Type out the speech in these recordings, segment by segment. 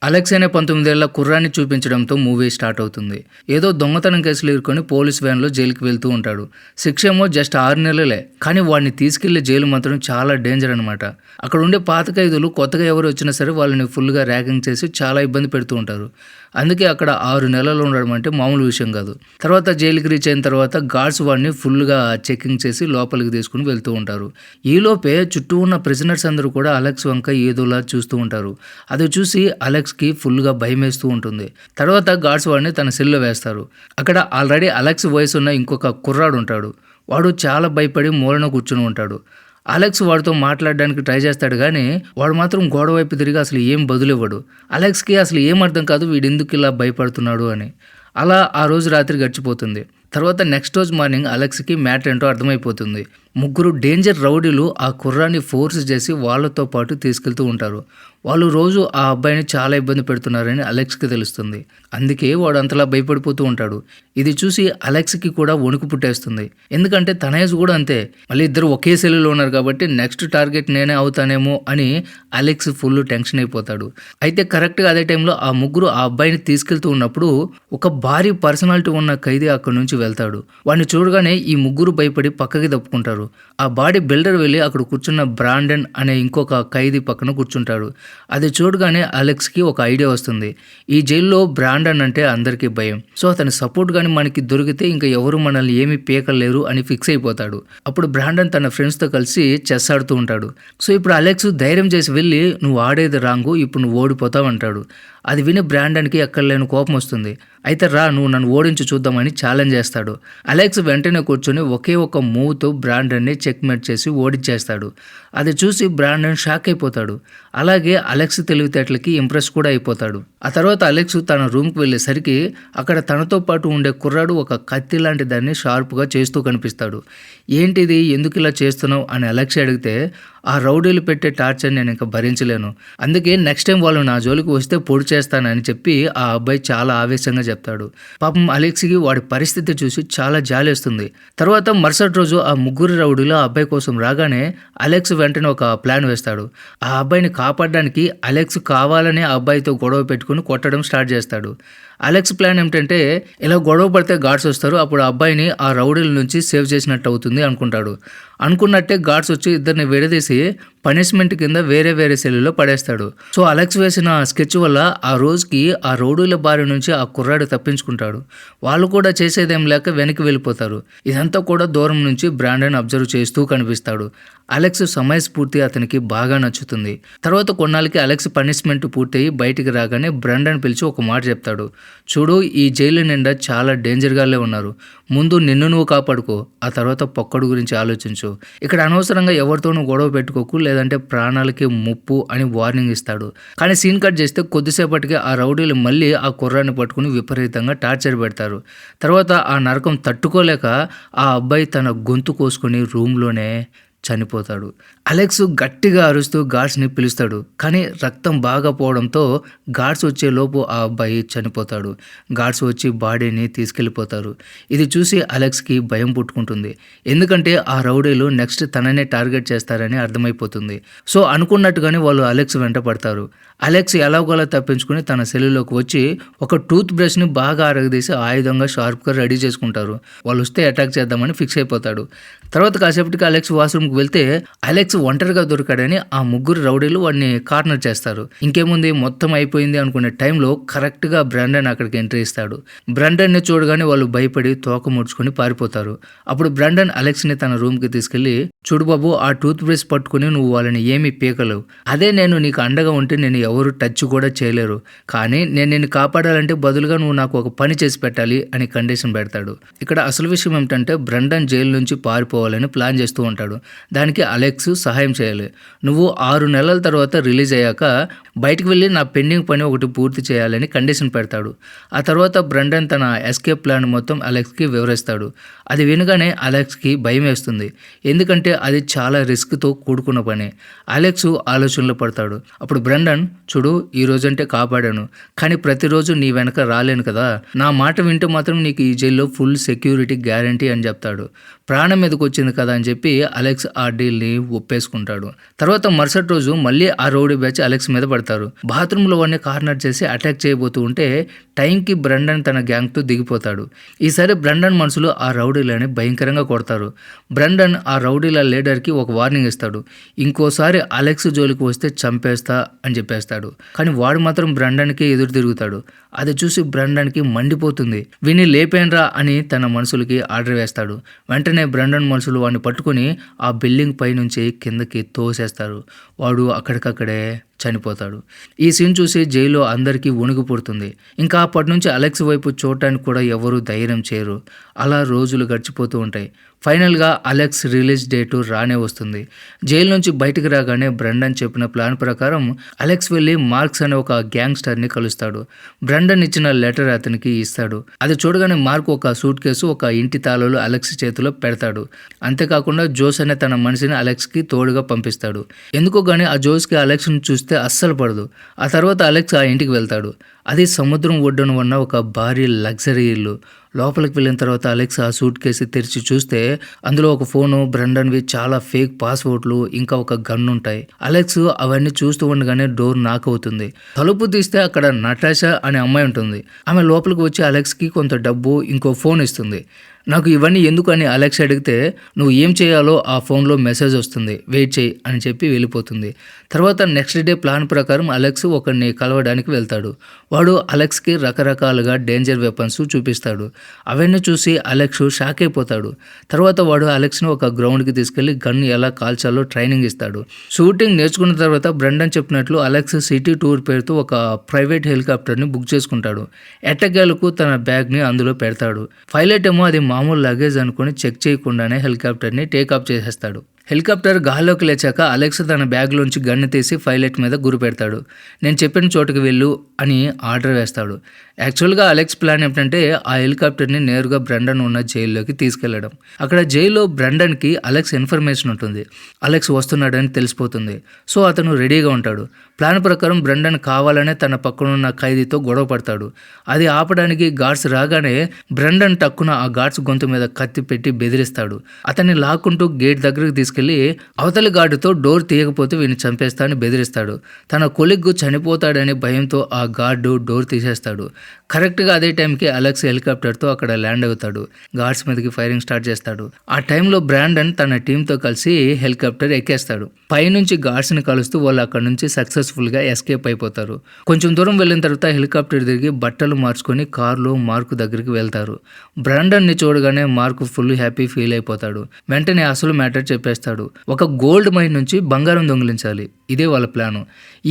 Alex అనే 19 ఏళ్ల కుర్రాన్ని చూపించడంతో మూవీ స్టార్ట్ అవుతుంది. ఏదో దొంగతనం కేసులో ఇరుక్కొని పోలీస్ వ్యాన్లో జైలుకి వెళ్తూ ఉంటాడు. శిక్ష ఏమో జస్ట్ 6 నెలలే. కానీ వాడిని తీసుకెళ్లే జైలు మాత్రం చాలా డేంజర్ అనమాట. అక్కడ ఉండే పాత ఖైదీలు కొత్తగా ఎవరు వచ్చినా సరే వాళ్ళని ఫుల్గా ర్యాగింగ్ చేసి చాలా ఇబ్బంది పెడుతూ ఉంటారు. అందుకే అక్కడ 6 నెలలు ఉండడం అంటే మామూలు విషయం కాదు. తర్వాత జైలుకి రీచ్ అయిన తర్వాత గార్డ్స్ వాడిని ఫుల్గా చెకింగ్ చేసి లోపలికి తీసుకుని వెళ్తూ ఉంటారు. ఈలోపే చుట్టూ ఉన్న ప్రిజనర్స్ అందరూ కూడా అలెక్స్ వంక ఏదోలా చూస్తూ ఉంటారు. అది చూసి అలెక్స్కి ఫుల్గా భయం వేస్తూ ఉంటుంది. తర్వాత గార్డ్స్ వాడిని తన సెల్లో వేస్తారు. అక్కడ ఆల్రెడీ అలెక్స్ వయసు ఉన్న ఇంకొక కుర్రాడు ఉంటాడు. వాడు చాలా భయపడి మూలన కూర్చుని ఉంటాడు. అలెక్స్ వాడితో మాట్లాడడానికి ట్రై చేస్తాడు కానీ వాడు మాత్రం గోడ వైపు తిరిగి అసలు ఏం బదులివ్వడు. అలెక్స్కి అసలు ఏం అర్థం కాదు వీడు ఎందుకు ఇలా భయపడుతున్నాడు అని. అలా ఆ రోజు రాత్రి గడిచిపోతుంది. తర్వాత నెక్స్ట్ రోజు మార్నింగ్ అలెక్స్కి మ్యాటర్ ఏంటో అర్థమైపోతుంది. 3 డేంజర్ రౌడీలు ఆ కుర్రాన్ని ఫోర్స్ చేసి వాళ్ళతో పాటు తీసుకెళ్తూ ఉంటారు. వాళ్ళు రోజు ఆ అబ్బాయిని చాలా ఇబ్బంది పెడుతున్నారని అలెక్స్కి తెలుస్తుంది. అందుకే వాడు అంతలా భయపడిపోతూ ఉంటాడు. ఇది చూసి అలెక్స్కి కూడా వణుకు పుట్టేస్తుంది. ఎందుకంటే తన ఏజ్ కూడా అంతే. మళ్ళీ ఇద్దరు ఒకే సెల్లులో ఉన్నారు కాబట్టి నెక్స్ట్ టార్గెట్ నేనే అవుతానేమో అని అలెక్స్ ఫుల్ టెన్షన్ అయిపోతాడు. అయితే కరెక్ట్గా అదే టైంలో ఆ 3 ఆ అబ్బాయిని తీసుకెళ్తూ ఉన్నప్పుడు ఒక భారీ పర్సనాలిటీ ఉన్న ఖైదీ అక్కడి నుంచి వెళ్తాడు. వాడిని చూడగానే ఈ 3 భయపడి పక్కకి తప్పుకుంటారు. ఆ బాడీ బిల్డర్ వెళ్ళి అక్కడ కూర్చున్న బ్రాండన్ అనే ఇంకొక ఖైదీ పక్కన కూర్చుంటాడు. అది చూడగానే అలెక్స్కి ఒక ఐడియా వస్తుంది. ఈ జైల్లో బ్రాండన్ అంటే అందరికీ భయం. సో అతని సపోర్ట్ కానీ మనకి దొరికితే ఇంకా ఎవరు మనల్ని ఏమీ పీకలేరు అని ఫిక్స్ అయిపోతాడు. అప్పుడు బ్రాండన్ తన ఫ్రెండ్స్తో కలిసి చెస్ ఆడుతూ ఉంటాడు. సో ఇప్పుడు అలెక్స్ ధైర్యం చేసి వెళ్ళి నువ్వు ఆడేది రాంగు, ఇప్పుడు నువ్వు ఓడిపోతావు అంటాడు. అది విని బ్రాండన్కి ఎక్కడలేని కోపం వస్తుంది. అయితే రా నువ్వు నన్ను ఓడించి చూద్దామని ఛాలెంజ్ చేస్తాడు. అలెక్స్ వెంటనే కూర్చొని ఒకే ఒక మూవ్తో బ్రాండన్ని చెక్మేట్ చేసి ఓడించేస్తాడు. అది చూసి బ్రాండన్ షాక్ అయిపోతాడు. అలాగే అలెక్స్ తెలివితేటలకి ఇంప్రెస్ కూడా అయిపోతాడు. ఆ తర్వాత అలెక్స్ తన రూమ్కి వెళ్ళేసరికి అక్కడ తనతో పాటు ఉండే కుర్రాడు ఒక కత్తి లాంటి దాన్ని షార్ప్గా చేస్తూ కనిపిస్తాడు. ఏంటిది, ఎందుకు ఇలా చేస్తున్నావు అని అలెక్స్ అడిగితే ఆ రౌడీలు పెట్టే టార్చర్ నేను ఇంకా భరించలేను, అందుకే నెక్స్ట్ టైం వాళ్ళు నా జోలికి వస్తే పొడి చేస్తానని చెప్పి ఆ అబ్బాయి చాలా ఆవేశంగా చెప్తాడు. పాపం అలెక్స్కి వాడి పరిస్థితి చూసి చాలా జాలేస్తుంది. తర్వాత మరుసటి రోజు ఆ 3 రౌడీలు ఆ అబ్బాయి కోసం రాగానే అలెక్స్ వెంటనే ఒక ప్లాన్ వేస్తాడు. ఆ అబ్బాయిని కాపాడడానికి అలెక్స్ కావాలనే ఆ అబ్బాయితో గొడవ పెట్టుకుని కొట్టడం స్టార్ట్ చేస్తాడు. అలెక్స్ ప్లాన్ ఏమిటంటే ఇలా గొడవ పడితే గార్డ్స్ వస్తారు, అప్పుడు ఆ అబ్బాయిని ఆ రౌడీల నుంచి సేవ్ చేసినట్టు అవుతుంది అనుకుంటాడు. అనుకున్నట్టే గార్డ్స్ వచ్చి ఇద్దరిని విడదీసి పనిష్మెంట్ కింద వేరే వేరే సెల్లులో పడేస్తాడు. సో అలెక్స్ వేసిన స్కెచ్ వల్ల ఆ రోజుకి ఆ రౌడీల బారి నుంచి ఆ కుర్రాడు తప్పించుకుంటాడు. వాళ్ళు కూడా చేసేదేం లేక వెనక్కి వెళ్ళిపోతారు. ఇదంతా కూడా దూరం నుంచి బ్రాండన్ అబ్జర్వ్ చేస్తూ కనిపిస్తాడు. అలెక్స్ సమయస్ఫూర్తి అతనికి బాగా నచ్చుతుంది. తర్వాత కొన్నాళ్ళకి అలెక్స్ పనిష్మెంట్ పూర్తయి బయటికి రాగానే బ్రాండన్ పిలిచి ఒక మాట చెప్తాడు. చూడు, ఈ జైలు నిండా చాలా డేంజర్గానే ఉన్నారు. ముందు నిన్ను నువ్వు కాపాడుకో, ఆ తర్వాత పొక్కడు గురించి ఆలోచించు. ఇక్కడ అనవసరంగా ఎవరితోనూ గొడవ పెట్టుకోకు, లేదంటే ప్రాణాలకి ముప్పు అని వార్నింగ్ ఇస్తాడు. కానీ సీన్ కట్ చేస్తే కొద్దిసేపటికి ఆ రౌడీలు మళ్ళీ ఆ కుర్రాన్ని పట్టుకుని విపరీతంగా టార్చర్ పెడతారు. తర్వాత ఆ నరకం తట్టుకోలేక ఆ అబ్బాయి తన గొంతు కోసుకొని రూమ్లోనే చనిపోతాడు. అలెక్స్ గట్టిగా అరుస్తూ గార్డ్స్ని పిలుస్తాడు. కానీ రక్తం బాగా పోవడంతో గార్డ్స్ వచ్చే లోపు ఆ అబ్బాయి చనిపోతాడు. గార్డ్స్ వచ్చి బాడీని తీసుకెళ్ళిపోతారు. ఇది చూసి అలెక్స్కి భయం పుట్టుకుంటుంది. ఎందుకంటే ఆ రౌడీలు నెక్స్ట్ తననే టార్గెట్ చేస్తారని అర్థమైపోతుంది. సో అనుకున్నట్టుగానే వాళ్ళు అలెక్స్ వెంట పడతారు. అలెక్స్ ఎలాగోలా తప్పించుకుని తన సెల్లులోకి వచ్చి ఒక టూత్ బ్రష్ని బాగా అరగదీసి ఆయుధంగా షార్ప్గా రెడీ చేసుకుంటారు. వాళ్ళు వస్తే అటాక్ చేద్దామని ఫిక్స్ అయిపోతాడు. తర్వాత కాసేపటికి అలెక్స్ వాష్రూమ్కి వెళ్తే అలెక్స్ ఒంటరిగా దొరికాడని ఆ 3 రౌడీలు వాడిని కార్నర్ చేస్తారు. ఇంకేముంది మొత్తం అయిపోయింది అనుకునే టైంలో కరెక్ట్గా బ్రాండన్ అక్కడికి ఎంట్రీ ఇస్తాడు. బ్రాండన్ని చూడగానే వాళ్ళు భయపడి తోక ముడుచుకొని పారిపోతారు. అప్పుడు బ్రాండన్ అలెక్స్ని తన రూమ్కి తీసుకెళ్లి, చూడు బాబు, ఆ టూత్ బ్రష్ పట్టుకుని నువ్వు వాళ్ళని ఏమీ పీకలేవు. అదే నేను నీకు అండగా ఉంటే నేను ఎవరు టచ్ కూడా చేయలేరు. కానీ నేను నిన్ను కాపాడాలంటే బదులుగా నువ్వు నాకు ఒక పని చేసి పెట్టాలి అని కండిషన్ పెడతాడు. ఇక్కడ అసలు విషయం ఏమిటంటే బ్రాండన్ జైలు నుంచి పారిపోవాలని ప్లాన్ చేస్తూ ఉంటాడు. దానికి అలెక్స్ సహాయం చేయాలి. నువ్వు 6 నెలల తర్వాత రిలీజ్ అయ్యాక బయటికి వెళ్ళి నా పెండింగ్ పని ఒకటి పూర్తి చేయాలని కండిషన్ పెడతాడు. ఆ తర్వాత బ్రాండన్ తన ఎస్కేప్ ప్లాన్ మొత్తం అలెక్స్కి వివరిస్తాడు. అది వినగానే అలెక్స్కి భయం వేస్తుంది. ఎందుకంటే అది చాలా రిస్క్తో కూడుకున్న పని. అలెక్స్ ఆలోచనలో పడతాడు. అప్పుడు బ్రాండన్, చూడు, ఈ రోజంటే కాపాడాను, కానీ ప్రతిరోజు నీ వెనక రాలేను కదా. నా మాట వింటే మాత్రం నీకు ఈ జైల్లో ఫుల్ సెక్యూరిటీ గ్యారంటీ అని చెప్తాడు. ప్రాణం మీదకి వచ్చింది కదా అని చెప్పి అలెక్స్ ఆ డీల్ని ఒప్పేసుకుంటాడు. తర్వాత మరుసటి రోజు మళ్ళీ ఆ రౌడీ బ్యాచ్ అలెక్స్ మీద పడతారు. బాత్రూంలో వాడిని కార్నర్ చేసి అటాక్ చేయబోతూ ఉంటే టైంకి బ్రండన్ తన గ్యాంగ్తో దిగిపోతాడు. ఈసారి బ్రండన్ మనుషులు ఆ రౌడీలని భయంకరంగా కొడతారు. బ్రండన్ ఆ రౌడీల లీడర్కి ఒక వార్నింగ్ ఇస్తాడు. ఇంకోసారి అలెక్స్ జోలికి వస్తే చంపేస్తా అని చెప్పేస్తాడు. కానీ వాడు మాత్రం బ్రండన్కి ఎదురు తిరుగుతాడు. అది చూసి బ్రండన్కి మండిపోతుంది. విని లేపేన్రా అని తన మనుషులకి ఆర్డర్ వేస్తాడు. వెంటనే బ్రండన్ మనుషులు వాడిని పట్టుకుని ఆ బిల్డింగ్ పై నుంచి కిందకి తోసేస్తారు. వాడు అక్కడికక్కడే చనిపోతాడు. ఈ సీన్ చూసి జైల్లో అందరికీ వణుకు పుడుతుంది. ఇంకా అప్పటి నుంచి అలెక్స్ వైపు చూడటానికి కూడా ఎవరూ ధైర్యం చేయరు. అలా రోజులు గడిచిపోతూ ఉంటాయి. ఫైనల్గా అలెక్స్ రిలీజ్ డేటు రానే వస్తుంది. జైలు నుంచి బయటకు రాగానే బ్రండన్ చెప్పిన ప్లాన్ ప్రకారం అలెక్స్ వెళ్ళి మార్క్స్ అనే ఒక గ్యాంగ్స్టర్ని కలుస్తాడు. బ్రండన్ ఇచ్చిన లెటర్ అతనికి ఇస్తాడు. అది చూడగానే మార్క్ ఒక సూట్ కేసు, ఒక ఇంటి తాళాలు అలెక్స్ చేతిలో పెడతాడు. అంతేకాకుండా జోస్ అనే తన మనిషిని అలెక్స్కి తోడుగా పంపిస్తాడు. ఎందుకో కానీ ఆ జోస్కి అలెక్స్ని చూస్తే అస్సలు పడదు. ఆ తర్వాత అలెక్స్ ఆ ఇంటికి వెళ్తాడు. అది సముద్రం ఒడ్డున ఉన్న ఒక భారీ లగ్జరీ ఇల్లు. లోపలికి వెళ్ళిన తర్వాత అలెక్స్ ఆ సూట్ కేసు తెరిచి చూస్తే అందులో ఒక ఫోను, బ్రండన్వి చాలా ఫేక్ పాస్వర్డ్లు, ఇంకా ఒక గన్ ఉంటాయి. అలెక్స్ అవన్నీ చూస్తూ ఉండగానే డోర్ నాక్ అవుతుంది. తలుపు తీస్తే అక్కడ నటాషా అనే అమ్మాయి ఉంటుంది. ఆమె లోపలికి వచ్చి అలెక్స్కి కొంత డబ్బు, ఇంకో ఫోన్ ఇస్తుంది. నాకు ఇవన్నీ ఎందుకు అని అలెక్స్ అడిగితే నువ్వు ఏం చేయాలో ఆ ఫోన్లో మెసేజ్ వస్తుంది, వెయిట్ చేయి అని చెప్పి వెళ్ళిపోతుంది. తర్వాత నెక్స్ట్ డే ప్లాన్ ప్రకారం అలెక్స్ ఒకరిని కలవడానికి వెళ్తాడు. వాడు అలెక్స్కి రకరకాలుగా డేంజర్ వెపన్స్ చూపిస్తాడు. అవన్నీ చూసి అలెక్స్ షాక్ అయిపోతాడు. తర్వాత వాడు అలెక్స్ని ఒక గ్రౌండ్కి తీసుకెళ్లి గన్ ఎలా కాల్చాలో ట్రైనింగ్ ఇస్తాడు. షూటింగ్ నేర్చుకున్న తర్వాత బ్రండన్ చెప్పినట్లు అలెక్స్ సిటీ టూర్ పేరుతో ఒక ప్రైవేట్ హెలికాప్టర్ని బుక్ చేసుకుంటాడు. ఎట్టకేలకు తన బ్యాగ్ని అందులో పెడతాడు. పైలట్ ఏమో అది మామూలు లగేజ్ అనుకుని చెక్ చేయకుండానే హెలికాప్టర్ని టేకాఫ్ చేసేస్తాడు. హెలికాప్టర్ గాల్లోకి లేచాక అలెక్స్ తన బ్యాగ్లోంచి గన్ను తీసి పైలట్ మీద గురి పెడతాడు. నేను చెప్పిన చోటుకి వెళ్ళు అని ఆర్డర్ వేస్తాడు. యాక్చువల్గా అలెక్స్ ప్లాన్ ఏంటంటే ఆ హెలికాప్టర్ని నేరుగా బ్రండన్ ఉన్న జైల్లోకి తీసుకెళ్లడం. అక్కడ జైల్లో బ్రండన్కి అలెక్స్ ఇన్ఫర్మేషన్ ఉంటుంది. అలెక్స్ వస్తున్నాడని తెలిసిపోతుంది. సో అతను రెడీగా ఉంటాడు. ప్లాన్ ప్రకారం బ్రండన్ కావాలనే తన పక్కనున్న ఖైదీతో గొడవ పడతాడు. అది ఆపడానికి గార్డ్స్ రాగానే బ్రండన్ టక్కున ఆ గార్డ్స్ గొంతు మీద కత్తి పెట్టి బెదిరిస్తాడు. అతన్ని లాక్కుంటూ గేట్ దగ్గరికి తీసుకెళ్లి అవతలి గార్డుతో డోర్ తీయకపోతే వీడిని చంపేస్తా అని బెదిరిస్తాడు. తన కొలిగ్గు చనిపోతాడని భయంతో ఆ గార్డు డోర్ తీసేస్తాడు. కరెక్ట్గా అదే టైంకి అలెక్స్ హెలికాప్టర్తో అక్కడ ల్యాండ్ అవుతాడు. గార్డ్స్ మీదకి ఫైరింగ్ స్టార్ట్ చేస్తాడు. ఆ టైంలో బ్రాండన్ తన టీంతో కలిసి హెలికాప్టర్ ఎక్కేస్తాడు. పైనుంచి గార్డ్స్ని కలుస్తూ వాళ్ళు అక్కడ నుంచి సక్సెస్ఫుల్గా ఎస్కేప్ అయిపోతారు. కొంచెం దూరం వెళ్ళిన తర్వాత హెలికాప్టర్ దిగి బట్టలు మార్చుకొని కారులో మార్క్ దగ్గరికి వెళ్తారు. బ్రాండన్ని చూడగానే మార్క్ ఫుల్ హ్యాపీ ఫీల్ అయిపోతాడు. వెంటనే అసలు మ్యాటర్ చెప్పేస్తాడు. ఒక గోల్డ్ మైన్ నుంచి బంగారం దొంగిలించాలి, ఇదే వాళ్ళ ప్లాను.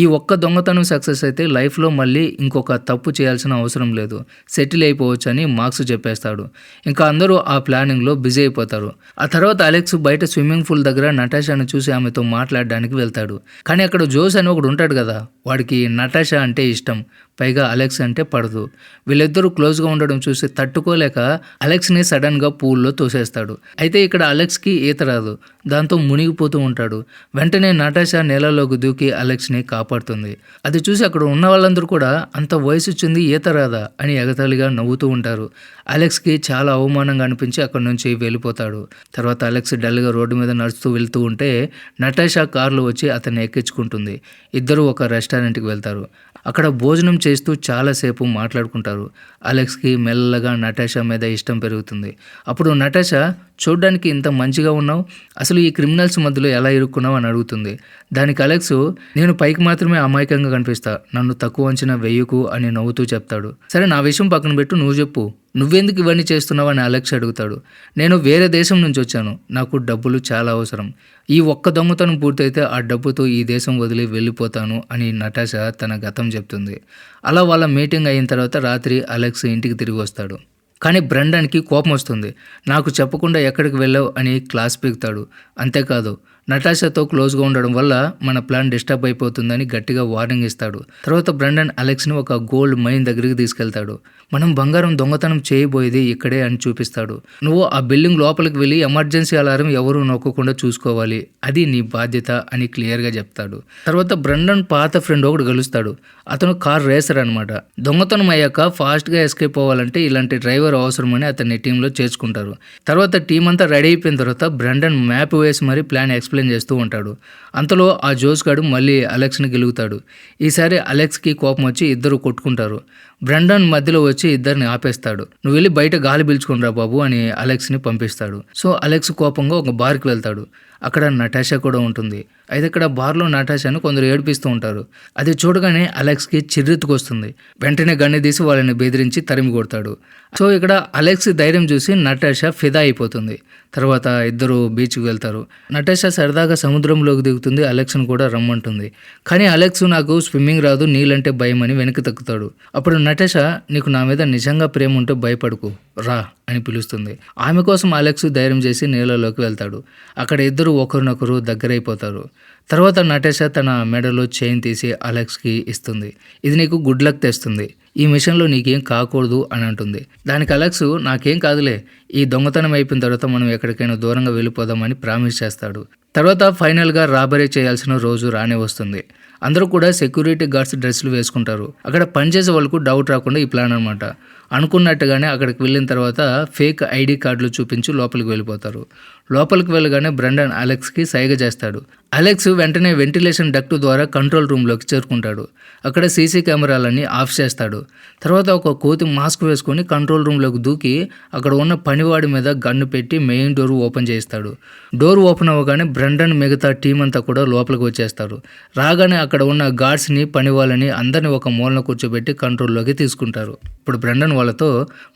ఈ ఒక్క దొంగతనం సక్సెస్ అయితే లైఫ్లో మళ్ళీ ఇంకొక తప్పు చేయాల్సిన అవసరం లేదు, సెటిల్ అయిపోవచ్చు అని మార్క్స్ చెప్పేస్తాడు. ఇంకా అందరూ ఆ ప్లానింగ్లో బిజీ అయిపోతారు. ఆ తర్వాత అలెక్స్ బయట స్విమ్మింగ్ పూల్ దగ్గర నటాషాను చూసి ఆమెతో మాట్లాడడానికి వెళ్తాడు. కానీ అక్కడ జోస్ అని ఒకడు ఉంటాడు కదా, వాడికి నటాషా అంటే ఇష్టం, పైగా అలెక్స్ అంటే పడదు. వీళ్ళిద్దరూ క్లోజ్గా ఉండడం చూసి తట్టుకోలేక అలెక్స్ని సడన్గా పూల్లో తోసేస్తాడు. అయితే ఇక్కడ అలెక్స్కి ఈత రాదు. దాంతో మునిగిపోతూ ఉంటాడు. వెంటనే నటాషా నీళ్ళలోకి దూకి అలెక్స్ని కాపాడుతుంది. అది చూసి అక్కడ ఉన్న వాళ్ళందరూ కూడా అంత వయసు వచ్చింది ఈత రాదా అని ఎగతాళిగా నవ్వుతూ ఉంటారు. అలెక్స్కి చాలా అవమానంగా అనిపించి అక్కడ నుంచి వెళ్ళిపోతాడు. తర్వాత అలెక్స్ డల్గా రోడ్డు మీద నడుస్తూ వెళ్తూ ఉంటే నటాషా కారులో వచ్చి అతన్ని ఎక్కించుకుంటుంది. ఇద్దరు ఒక రెస్టారెంట్కి వెళ్తారు. అక్కడ భోజనం చేస్తూ చాలాసేపు మాట్లాడుకుంటారు. అలెక్స్కి మెల్లగా నటాషా మీద ఇష్టం పెరుగుతుంది. అప్పుడు నటాషా, చూడ్డానికి ఇంత మంచిగా ఉన్నావు, అసలు ఈ క్రిమినల్స్ మధ్యలో ఎలా ఇరుక్కున్నావు అని అడుగుతుంది. దానికి అలెక్స్, నేను పైకి మాత్రమే అమాయకంగా కనిపిస్తా, నన్ను తక్కువ అంచనా వెయ్యకు అని నవ్వుతూ చెప్తాడు. సరే నా విషయం పక్కన పెట్టు, నువ్వు చెప్పు, నువ్వెందుకు ఇవన్నీ చేస్తున్నావు అని అలెక్స్ అడుగుతాడు. నేను వేరే దేశం నుంచి వచ్చాను, నాకు డబ్బులు చాలా అవసరం, ఈ ఒక్క దొంగతనం పూర్తయితే ఆ డబ్బుతో ఈ దేశం వదిలి వెళ్ళిపోతాను అని నటాషా తన గతం చెప్తుంది. అలా వాళ్ళ మీటింగ్ అయిన తర్వాత రాత్రి అలెక్స్ ఇంటికి తిరిగి వస్తాడు. కానీ బ్రండన్కి కోపం వస్తుంది. నాకు చెప్పకుండా ఎక్కడికి వెళ్ళావు అని క్లాస్ పీకుతాడు. అంతేకాదు, నటాషాతో క్లోజ్గా ఉండడం వల్ల మన ప్లాన్ డిస్టర్బ్ అయిపోతుందని గట్టిగా వార్నింగ్ ఇస్తాడు. తర్వాత బ్రెండన్ అలెక్స్ని ఒక గోల్డ్ మైన్ దగ్గరికి తీసుకెళ్తాడు. మనం బంగారం దొంగతనం చేయబోయేది ఇక్కడే అని చూపిస్తాడు. నువ్వు ఆ బిల్డింగ్ లోపలికి వెళ్ళి ఎమర్జెన్సీ అలారం ఎవరు నొక్కకుండా చూసుకోవాలి, అది నీ బాధ్యత అని క్లియర్గా చెప్తాడు. తర్వాత బ్రెండన్ పాత ఫ్రెండ్ ఒకటి కలుస్తాడు. అతను కార్ రేసర్ అనమాట. దొంగతనం అయ్యాక ఫాస్ట్గా ఎస్కేప్ అవ్వాలంటే ఇలాంటి డ్రైవర్ అవసరమని అతన్ని టీంలో చేర్చుకుంటారు. తర్వాత టీం అంతా రెడీ అయిపోయిన తర్వాత బ్రెండన్ మ్యాప్ వేసి మరీ ప్లాన్ ఎక్స్ప్లెయిన్ చేస్తూ ఉంటాడు. అంతలో ఆ జోస్ గాడు మళ్ళీ అలెక్స్ని గెలుగుతాడు. ఈసారి అలెక్స్కి కోపం వచ్చి ఇద్దరు కొట్టుకుంటారు. బ్రెండన్ మధ్యలో వచ్చి ఇద్దరిని ఆపేస్తాడు. నువ్వు వెళ్ళి బయట గాలి పీల్చుకునిరా బాబు అని అలెక్స్ని పంపిస్తాడు. సో అలెక్స్ కోపంగా ఒక బార్కి వెళ్తాడు. అక్కడ నటాషా కూడా ఉంటుంది. అయితే ఇక్కడ బార్లో నటాషాను కొందరు ఏడిపిస్తూ ఉంటారు. అది చూడగానే అలెక్స్కి చిర్రెత్తుకొస్తుంది. వెంటనే గన్ను తీసి వాళ్ళని బెదిరించి తరిమి కొడతాడు. సో ఇక్కడ అలెక్స్ ధైర్యం చూసి నటాషా ఫిదా అయిపోతుంది. తర్వాత ఇద్దరు బీచ్కి వెళ్తారు. నటాషా సరదాగా సముద్రంలోకి దిగుతుంది. అలెక్స్ను కూడా రమ్మంటుంది. కానీ అలెక్స్ నాకు స్విమ్మింగ్ రాదు, నీళ్ళంటే భయం అని వెనక్కి తగ్గుతాడు. అప్పుడు నటాషా నీకు నా మీద నిజంగా ప్రేమ ఉంటే భయపడకు రా అని పిలుస్తుంది. ఆమె కోసం అలెక్స్ ధైర్యం చేసి నీళ్ళలోకి వెళ్తాడు. అక్కడ ఇద్దరు ఒకరినొకరు దగ్గరైపోతారు. తర్వాత నటాషా తన మెడలో చైన్ తీసి అలెక్స్కి ఇస్తుంది. ఇది నీకు గుడ్ లక్ తెస్తుంది, ఈ మిషన్లో నీకేం కాకూడదు అని అంటుంది. దానికి అలెక్స్ నాకేం కాదులే, ఈ దొంగతనం అయిపోయిన తర్వాత మనం ఎక్కడికైనా దూరంగా వెళ్ళిపోదామని ప్రామిస్ చేస్తాడు. తర్వాత ఫైనల్గా రాబరీ చేయాల్సిన రోజు రానే వస్తుంది. అందరూ కూడా సెక్యూరిటీ గార్డ్స్ డ్రెస్సులు వేసుకుంటారు. అక్కడ పనిచేసే వాళ్ళకు డౌట్ రాకుండా ఈ ప్లాన్ అనమాట. అనుకున్నట్టుగానే అక్కడికి వెళ్ళిన తర్వాత ఫేక్ ఐడి కార్డులు చూపించి లోపలికి వెళ్ళిపోతారు. లోపలికి వెళ్ళగానే బ్రెండన్ అలెక్స్కి సైగ చేస్తాడు. అలెక్స్ వెంటనే వెంటిలేషన్ డక్ట్ ద్వారా కంట్రోల్ రూమ్లోకి చేరుకుంటాడు. అక్కడ సీసీ కెమెరాలన్నీ ఆఫ్ చేస్తాడు. తర్వాత ఒక కోతి మాస్క్ వేసుకొని కంట్రోల్ రూమ్లోకి దూకి అక్కడ ఉన్న పనివాడి మీద గన్ను పెట్టి మెయిన్ డోర్ ఓపెన్ చేస్తాడు. డోర్ ఓపెన్ అవ్వగానే బ్రెండన్ మిగతా టీం అంతా కూడా లోపలికి వచ్చేస్తారు. రాగానే అక్కడ ఉన్న గార్డ్స్ని పనివాళ్ళని అందరినీ ఒక మూలన కూర్చోబెట్టి కంట్రోల్లోకి తీసుకుంటారు. ఇప్పుడు బ్రెండన్ వాళ్ళతో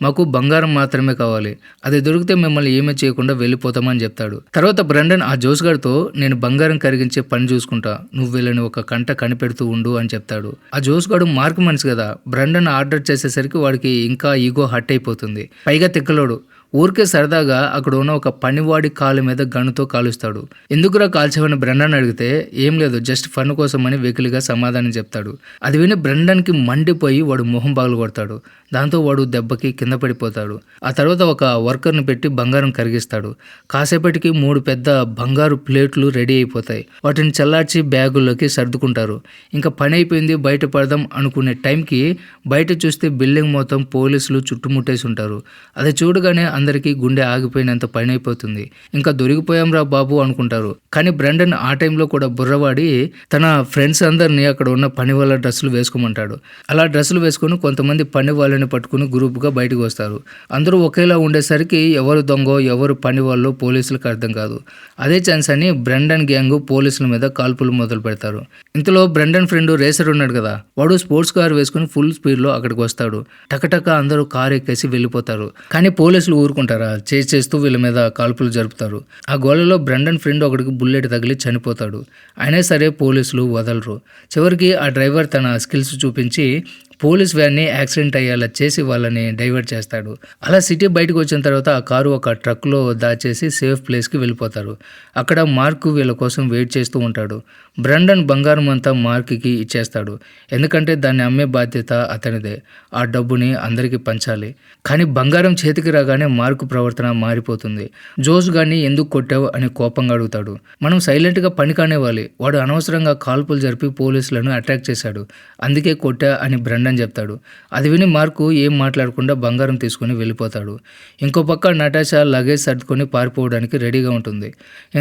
మాకు బంగారం మాత్రమే కావాలి, అది దొరికితే మిమ్మల్ని ఏమీ చేయకుండా వెళ్ళిపోతామని చెప్తాడు. తర్వాత బ్రెండన్ ఆ జోస్ గారితో నేను బంగారం కరిగించే పని చూసుకుంటా, నువ్వు వీళ్ళని ఒక కంట కనిపెడుతూ ఉండు అని చెప్తాడు. ఆ జోస్ గాడు మార్క్ మనిషి కదా, బ్రెండన్ ఆర్డర్ చేసేసరికి వాడికి ఇంకా ఈగో హట్ అయిపోతుంది. పైగా తిక్కలోడు ఊరికే సరదాగా అక్కడ ఉన్న ఒక పనివాడి కాలు మీద గన్నుతో కాలుస్తాడు. ఎందుకురా కాల్చేవని బ్రెండన్ అడిగితే ఏం లేదు జస్ట్ ఫన్ కోసం అని వెకిలిగా సమాధానం చెప్తాడు. అది విని బ్రెండన్కి మండిపోయి వాడు మొహం పగలు కొడతాడు. దాంతో వాడు దెబ్బకి కింద పడిపోతాడు. ఆ తర్వాత ఒక వర్కర్ని పెట్టి బంగారం కరిగిస్తాడు. కాసేపటికి 3 పెద్ద బంగారు ప్లేట్లు రెడీ అయిపోతాయి. వాటిని చల్లార్చి బ్యాగుల్లోకి సర్దుకుంటారు. ఇంకా పని అయిపోయింది బయటపడదాం అనుకునే టైంకి బయట చూస్తే బిల్డింగ్ మొత్తం పోలీసులు చుట్టుముట్టేసి ఉంటారు. అది చూడగానే అందరికీ గుండె ఆగిపోయినంత పని అయిపోతుంది. ఇంకా దొరికిపోయాం రా బాబు అనుకుంటారు. కానీ బ్రెండన్ ఆ టైంలో కూడా బుర్రవాడి తన ఫ్రెండ్స్ అందరినీ అక్కడ ఉన్న పని వాళ్ళ డ్రెస్సులు వేసుకోమంటాడు. అలా డ్రెస్సులు వేసుకుని కొంతమంది పని వాళ్ళని పట్టుకుని గ్రూప్గా బయటకు వస్తారు. అందరూ ఒకేలా ఉండేసరికి ఎవరు దొంగో ఎవరు పని వాళ్ళో పోలీసులకు అర్థం కాదు. అదే ఛాన్స్ అని బ్రెండన్ గ్యాంగ్ పోలీసుల మీద కాల్పులు మొదలు పెడతారు. ఇంతలో బ్రెండన్ ఫ్రెండ్ రేసర్ ఉన్నాడు కదా, వాడు స్పోర్ట్స్ కార్ వేసుకుని ఫుల్ స్పీడ్లో అక్కడికి వస్తాడు. టకటక అందరూ కారు ఎక్కేసి వెళ్ళిపోతారు. కానీ పోలీసులు ఊరుకుంటారా, చేస్తూ వీళ్ళ మీద కాల్పులు జరుపుతారు. ఆ గోళలో బ్రెండన్ ఫ్రెండ్ ఒకడికి బుల్లెట్ తగిలి చనిపోతాడు. అయినా సరే పోలీసులు వదలరు. చివరికి ఆ డ్రైవర్ తన స్కిల్స్ చూపించి పోలీస్ వ్యాన్ని యాక్సిడెంట్ అయ్యేలా చేసి వాళ్ళని డైవర్ట్ చేస్తాడు. అలా సిటీ బయటకు వచ్చిన తర్వాత ఆ కారు ఒక ట్రక్లో దాచేసి సేఫ్ ప్లేస్కి వెళ్ళిపోతారు. అక్కడ మార్క్ వీళ్ళ కోసం వెయిట్ చేస్తూ ఉంటాడు. బ్రెండన్ బంగారం అంతా మార్క్కి ఇచ్చేస్తాడు. ఎందుకంటే దాన్ని అమ్మే బాధ్యత అతనిదే. ఆ డబ్బుని అందరికీ పంచాలి. కానీ బంగారం చేతికి రాగానే మార్క్ ప్రవర్తన మారిపోతుంది. జోస్ గారిని ఎందుకు కొట్టావు అని కోపంగా అడుగుతాడు. మనం సైలెంట్గా పని కానివ్వాలి, వాడు అనవసరంగా కాల్పులు జరిపి పోలీసులను అటాక్ చేశాడు, అందుకే కొట్టా అని బ్రెండన్ చెప్తాడు. అది విని మార్కు ఏం మాట్లాడకుండా బంగారం తీసుకుని వెళ్ళిపోతాడు. ఇంకో పక్క నటాషా లగేజ్ సర్దుకొని పారిపోవడానికి రెడీగా ఉంటుంది.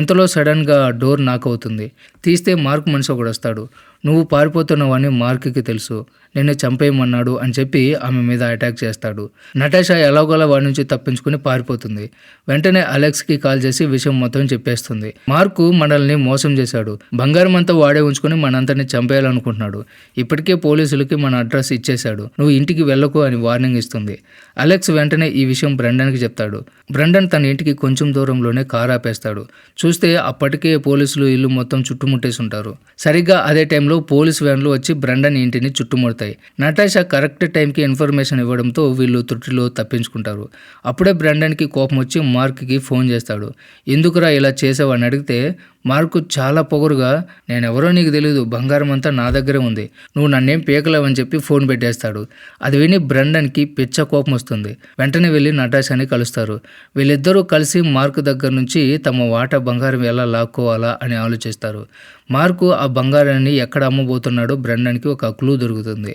ఇంతలో సడన్గా డోర్ నాక్ అవుతుంది. తీస్తే మార్క్ మనిషి ఒకడు వస్తాడు. నువ్వు పారిపోతున్నావని మార్క్కి తెలుసు, నిన్ను చంపేయమన్నాడు అని చెప్పి ఆమె మీద అటాక్ చేస్తాడు. నటాషా ఎలాగోలా వాడి నుంచి తప్పించుకుని పారిపోతుంది. వెంటనే అలెక్స్కి కాల్ చేసి విషయం మొత్తం చెప్పేస్తుంది. మార్కు మనల్ని మోసం చేశాడు, బంగారం అంతా వాడే ఉంచుకొని మనందరినీ చంపేయాలనుకుంటున్నాడు. ఇప్పటికే పోలీసులకి మన అడ్రస్ ఇచ్చేశాడు, నువ్వు ఇంటికి వెళ్ళకు అని వార్నింగ్ ఇస్తుంది. అలెక్స్ వెంటనే ఈ విషయం బ్రెండన్కి చెప్తాడు. బ్రెండన్ తన ఇంటికి కొంచెం దూరంలోనే కారు ఆపేస్తాడు. చూస్తే అప్పటికే పోలీసులు ఇల్లు మొత్తం చుట్టుముట్టేసి ఉంటారు. సరిగ్గా అదే టైంలో పోలీస్ వ్యాన్లు వచ్చి బ్రెండన్ ఇంటిని చుట్టుముడతాయి. నటాషా కరెక్ట్ టైంకి ఇన్ఫర్మేషన్ ఇవ్వడంతో వీళ్ళు త్రుటిలో తప్పించుకుంటారు. అప్పుడే బ్రెండన్కి కోపం వచ్చి మార్క్కి ఫోన్ చేస్తాడు. ఎందుకురా ఇలా చేసావని అడిగితే మార్కు చాలా పొగరుగా, నేనెవరో నీకు తెలీదు, బంగారం అంతా నా దగ్గరే ఉంది, నువ్వు నన్నేం పీకలేవని చెప్పి ఫోన్ పెట్టేస్తాడు. అది విని బ్రెండన్కి పిచ్చ కోపం వస్తుంది. వెంటనే వెళ్ళి నటాషాని కలుస్తారు. వీళ్ళిద్దరూ కలిసి మార్కు దగ్గర నుంచి తమ వాటా బంగారం ఎలా లాక్కోవాలా అని ఆలోచిస్తారు. మార్కు ఆ బంగారాన్ని ఎక్కడ అమ్మబోతున్నాడో బ్రెండన్కి ఒక క్లూ దొరుకుతుంది.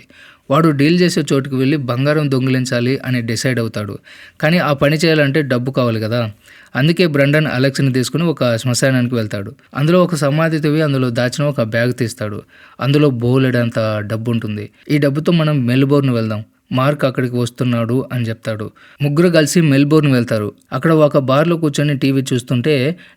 వాడు డీల్ చేసే చోటుకి వెళ్ళి బంగారం దొంగిలించాలి అని డిసైడ్ అవుతాడు. కానీ ఆ పని చేయాలంటే డబ్బు కావాలి కదా. అందుకే బ్రెండన్ అలెక్స్ని తీసుకుని ఒక శ్మశానానికి వెళ్తాడు. అందులో ఒక సమాధి తవ్వి అందులో దాచిన ఒక బ్యాగ్ తీస్తాడు. అందులో బోలెడంత డబ్బు ఉంటుంది. ఈ డబ్బుతో మనం మెల్బోర్న్ వెళ్దాం, మార్క్ అక్కడికి వస్తున్నాడు అని చెప్తాడు. ముగ్గురు కలిసి మెల్బోర్న్ వెళ్తారు. అక్కడ ఒక బార్లో కూర్చొని టీవీ చూస్తుంటే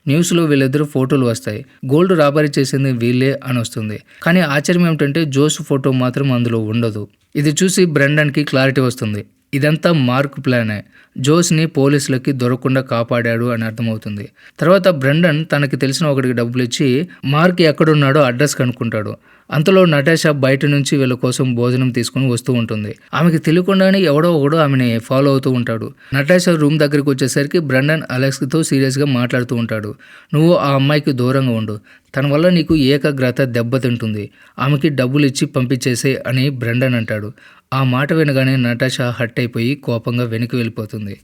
న్యూస్లో వీళ్ళిద్దరు ఫోటోలు వస్తాయి. గోల్డ్ రాబరీ చేసింది వీళ్ళే అని వస్తుంది. కానీ ఆశ్చర్యం ఏమిటంటే జోస్ ఫోటో మాత్రం అందులో ఉండదు. ఇది చూసి బ్రెండన్కి క్లారిటీ వస్తుంది. ఇదంతా మార్క్ ప్లానే. జోస్ని పోలీసులకి దొరకకుండా కాపాడాడు అని అర్థమవుతుంది. తర్వాత బ్రెండన్ తనకి తెలిసిన ఒకడికి డబ్బులు ఇచ్చి మార్క్ ఎక్కడున్నాడో అడ్రస్ కనుక్కుంటాడు. అంతలో నటాషా బయట నుంచి వీళ్ళ కోసం భోజనం తీసుకుని వస్తూ ఉంటుంది. ఆమెకి తెలియకుండానే ఎవడో ఒకడు ఆమెని ఫాలో అవుతూ ఉంటాడు. నటాషా రూమ్ దగ్గరికి వచ్చేసరికి బ్రెండన్ అలెక్స్తో సీరియస్గా మాట్లాడుతూ ఉంటాడు. నువ్వు ఆ అమ్మాయికి దూరంగా ఉండు, తన వల్ల నీకు ఏకాగ్రత దెబ్బతింటుంది, ఆమెకి డబ్బులు ఇచ్చి పంపించేసే అని బ్రెండన్ అంటాడు. ఆ మాట వినగానే నటాషా హట్ అయిపోయి కోపంగా వెనక్కి వెళ్ళిపోతుంది.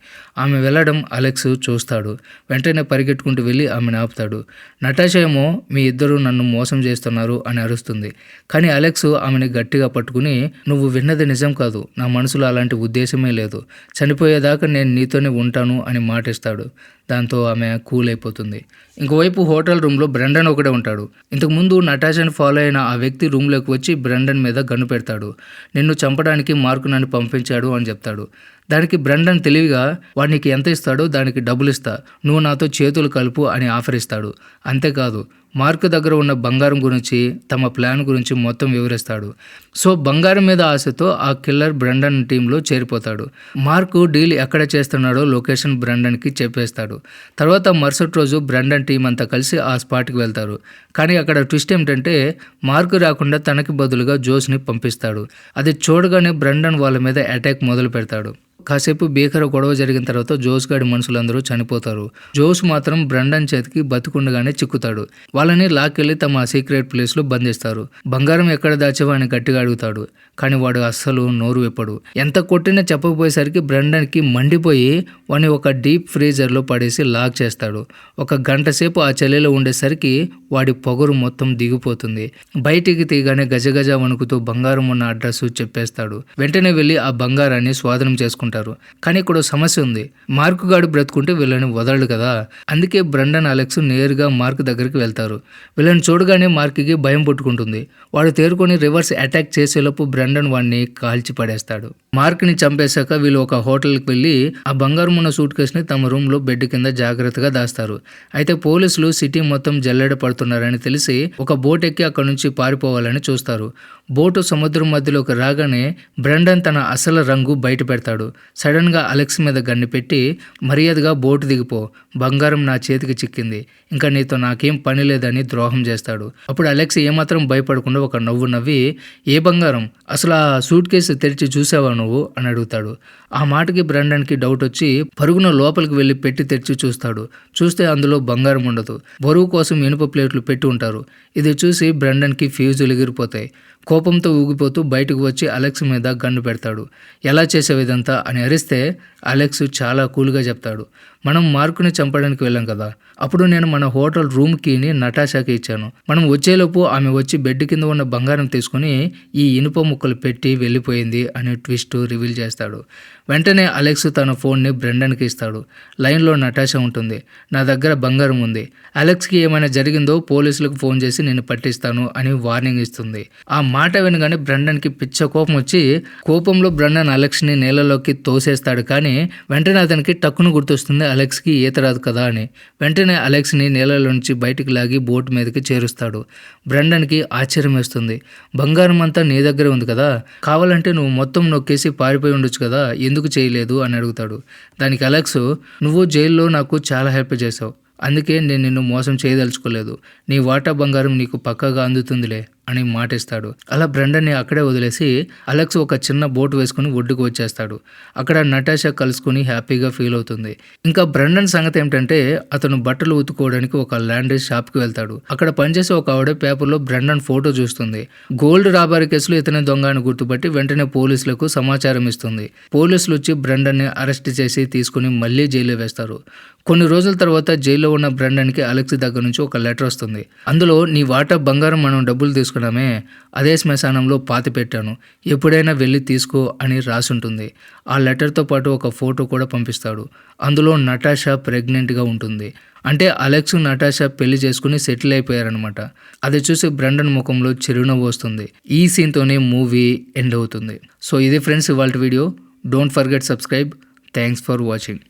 ఆమె వెళ్ళడం అలెక్స్ చూస్తాడు. వెంటనే పరిగెట్టుకుంటూ వెళ్ళి ఆమెను ఆపుతాడు. నటాషా ఏమో మీ ఇద్దరు నన్ను మోసం చేస్తున్నారు అని అరుస్తుంది. కానీ అలెక్స్ ఆమెని గట్టిగా పట్టుకుని, నువ్వు విన్నది నిజం కాదు, నా మనసులో అలాంటి ఉద్దేశమే లేదు, చనిపోయేదాకా నేను నీతోనే ఉంటాను అని మాటిస్తాడు. దాంతో ఆమె కూల్ అయిపోతుంది. ఇంకోవైపు హోటల్ రూమ్లో బ్రెండన్ ఒకడే ఉంటాడు. ఇంతకుముందు నటాషాని ఫాలో అయిన ఆ వ్యక్తి రూమ్లోకి వచ్చి బ్రెండన్ మీద గన్ను పెడతాడు. నిన్ను చంపడానికి మార్కు నన్ను పంపించాడు అని చెప్తాడు. దానికి బ్రెండన్ తెలివిగా, వాడు నీకు ఎంత ఇస్తాడో దానికి డబ్బులు ఇస్తా, నువ్వు నాతో చేతులు కలుపు అని ఆఫర్ ఇస్తాడు. అంతేకాదు మార్క్ దగ్గర ఉన్న బంగారం గురించి, తమ ప్లాన్ గురించి మొత్తం వివరిస్తాడు. సో బంగారం మీద ఆశతో ఆ కిల్లర్ బ్రెండన్ టీంలో చేరిపోతాడు. మార్క్ డీల్ ఎక్కడ చేస్తున్నాడో లొకేషన్ బ్రెండన్కి చెప్పేస్తాడు. తర్వాత మరుసటి రోజు బ్రెండన్ టీం అంతా కలిసి ఆ స్పాట్కి వెళ్తారు. కానీ అక్కడ ట్విస్ట్ ఏమిటంటే మార్క్ రాకుండా తనకి బదులుగా జోస్ని పంపిస్తాడు. అది చూడగానే బ్రెండన్ వాళ్ళ మీద అటాక్ మొదలు పెడతాడు. కాసేపు భీకర గొడవ జరిగిన తర్వాత జోస్ గాడి మనుషులందరూ చనిపోతారు. జోస్ మాత్రం బ్రెండన్ చేతికి బతికుండగానే చిక్కుతాడు. వాళ్ళని లాక్కెళ్ళి తమ సీక్రెట్ ప్లేస్లో బంధిస్తారు. బంగారం ఎక్కడ దాచావో అని గట్టిగా అడుగుతాడు. కానీ వాడు అస్సలు నోరు విప్పడు. ఎంత కొట్టినా చెప్పకపోయేసరికి బ్రెండన్కి మండిపోయి వాడిని ఒక డీప్ ఫ్రీజర్లో పడేసి లాక్ చేస్తాడు. ఒక గంట సేపు ఆ చలిలో ఉండేసరికి వాడి పొగరు మొత్తం దిగిపోతుంది. బయటికి తీయగానే గజగజ వణుకుతూ బంగారం ఉన్న అడ్రస్ చెప్పేస్తాడు. వెంటనే వెళ్ళి ఆ బంగారాన్ని స్వాధీనం చేసుకుంటారు. కానీ ఇక్కడ సమస్య ఉంది. మార్క్ గాడు బ్రతుకుంటే వీళ్ళని వదలడు కదా. అందుకే బ్రెండన్ అలెక్స్ నేరుగా మార్క్ దగ్గరికి వెళ్తారు. వీళ్ళని చూడగానే మార్క్కి భయం పుట్టుకుంటుంది. వాడు తేరుకొని రివర్స్ అటాక్ చేసేలోపు బ్రెండన్ వాడిని కాల్చి పడేస్తాడు. మార్క్ని చంపేశాక వీళ్ళు ఒక హోటల్కి వెళ్ళి ఆ బంగారం ఉన్న సూట్ కేసుని తమ రూమ్లో బెడ్ కింద జాగ్రత్తగా దాస్తారు. అయితే పోలీసులు సిటీ మొత్తం జల్లెడ పడుతున్నారని తెలిసి ఒక బోట్ ఎక్కి అక్కడ నుంచి పారిపోవాలని చూస్తారు. బోటు సముద్రం మధ్యలోకి రాగానే బ్రెండన్ తన అసలు రంగు బయట పెడతాడు. సడన్గా అలెక్స్ మీద గన్ను పెట్టి, మర్యాదగా బోటు దిగిపో, బంగారం నా చేతికి చిక్కింది, ఇంకా నీతో నాకేం పని లేదని ద్రోహం చేస్తాడు. అప్పుడు అలెక్స్ ఏమాత్రం భయపడకుండా ఒక నవ్వు నవ్వి, ఏ బంగారం, అసలు ఆ సూట్ కేసు తెరిచి చూసావా నువ్వు అని అడుగుతాడు. ఆ మాటకి బ్రెండన్కి డౌట్ వచ్చి పరుగున లోపలికి వెళ్ళి పెట్టి తెరిచి చూస్తాడు. చూస్తే అందులో బంగారం ఉండదు. బరువు కోసం ఇనుప ప్లేట్లు పెట్టి ఉంటారు. ఇది చూసి బ్రెండన్కి ఫ్యూజులు ఎగిరిపోతాయి. కోపంతో ఊగిపోతూ బయటకు వచ్చి అలెక్స్ మీద గన్ను పెడతాడు. ఎలా చేసే విధంతా అని అరిస్తే అలెక్స్ చాలా కూల్గా చెప్తాడు, మనం మార్కుని చంపడానికి వెళ్ళాం కదా, అప్పుడు నేను మన హోటల్ రూమ్ కీని నటాషాకి ఇచ్చాను. మనం వచ్చేలోపు ఆమె వచ్చి బెడ్ కింద ఉన్న బంగారం తీసుకుని ఈ ఇనుప ముక్కలు పెట్టి వెళ్ళిపోయింది అని ట్విస్ట్ రివీల్ చేస్తాడు. వెంటనే అలెక్స్ తన ఫోన్ని బ్రెండన్కి ఇస్తాడు. లైన్లో నటాషా ఉంటుంది. నా దగ్గర బంగారం ఉంది, అలెక్స్కి ఏమైనా జరిగిందో పోలీసులకు ఫోన్ చేసి నేను పట్టిస్తాను అని వార్నింగ్ ఇస్తుంది. ఆ మాట వినగానే బ్రెండన్కి పిచ్చ కోపం వచ్చి కోపంలో బ్రెండన్ అలెక్స్ని నేలలోకి తోసేస్తాడు. కానీ వెంటనే అతనికి టక్కును గుర్తొస్తుంది అలెక్స్కి ఈత రాదు కదా అని. వెంటనే అలెక్స్ని నేలలో నుంచి బయటికి లాగి బోట్ మీదకి చేరుస్తాడు. బ్రెండన్కి ఆశ్చర్యం వేస్తుంది. బంగారం అంతా నీ దగ్గర ఉంది కదా, కావాలంటే నువ్వు మొత్తం నొక్కేసి పారిపోయి ఉండొచ్చు కదా, ఎందుకు చేయలేదు అని అడుగుతాడు. దానికి అలెక్స్, నువ్వు జైల్లో నాకు చాలా హెల్ప్ చేసావు, అందుకే నేను నిన్ను మోసం చేయదలుచుకోలేదు. నీ వాటా బంగారం నీకు పక్కాగా అందుతుందిలే అని మాటిస్తాడు. అలా బ్రెండన్ని అక్కడే వదిలేసి అలెక్స్ ఒక చిన్న బోట్ వేసుకుని ఒడ్డుకు వచ్చేస్తాడు. అక్కడ నటాషా కలుసుకుని హ్యాపీగా ఫీల్ అవుతుంది. ఇంకా బ్రెండన్ సంగతి ఏమిటంటే అతను బట్టలు ఉతుకోవడానికి ఒక లాండ్రీ షాప్కి వెళ్తాడు. అక్కడ పనిచేసే ఒక ఆవిడ పేపర్లో బ్రెండన్ ఫోటో చూస్తుంది. గోల్డ్ రాబరీ కేసులో ఇతనే దొంగ అని గుర్తుపట్టి వెంటనే పోలీసులకు సమాచారం ఇస్తుంది. పోలీసులు వచ్చి బ్రెండన్ని అరెస్ట్ చేసి తీసుకుని మళ్ళీ జైల్లో వేస్తారు. కొన్ని రోజుల తర్వాత జైల్లో ఉన్న బ్రెండన్కి అలెక్స్ దగ్గర నుంచి ఒక లెటర్ వస్తుంది. అందులో నీ వాటా బంగారం మనం డబ్బులు తీసుకున్నామే అదే శ్మశానంలో పాతి పెట్టాను, ఎప్పుడైనా వెళ్ళి తీసుకో అని రాసుంటుంది. ఆ లెటర్తో పాటు ఒక ఫోటో కూడా పంపిస్తాడు. అందులో నటాషా ప్రెగ్నెంట్గా ఉంటుంది. అంటే అలెక్స్ నటాషా పెళ్లి చేసుకుని సెటిల్ అయిపోయారనమాట. అది చూసి బ్రెండన్ ముఖంలో చిరునవ్వు వస్తుంది. ఈ సీన్తోనే మూవీ ఎండ్ అవుతుంది. సో ఇది ఫ్రెండ్స్ ఇవాళ video. Don't forget subscribe. Thanks for watching.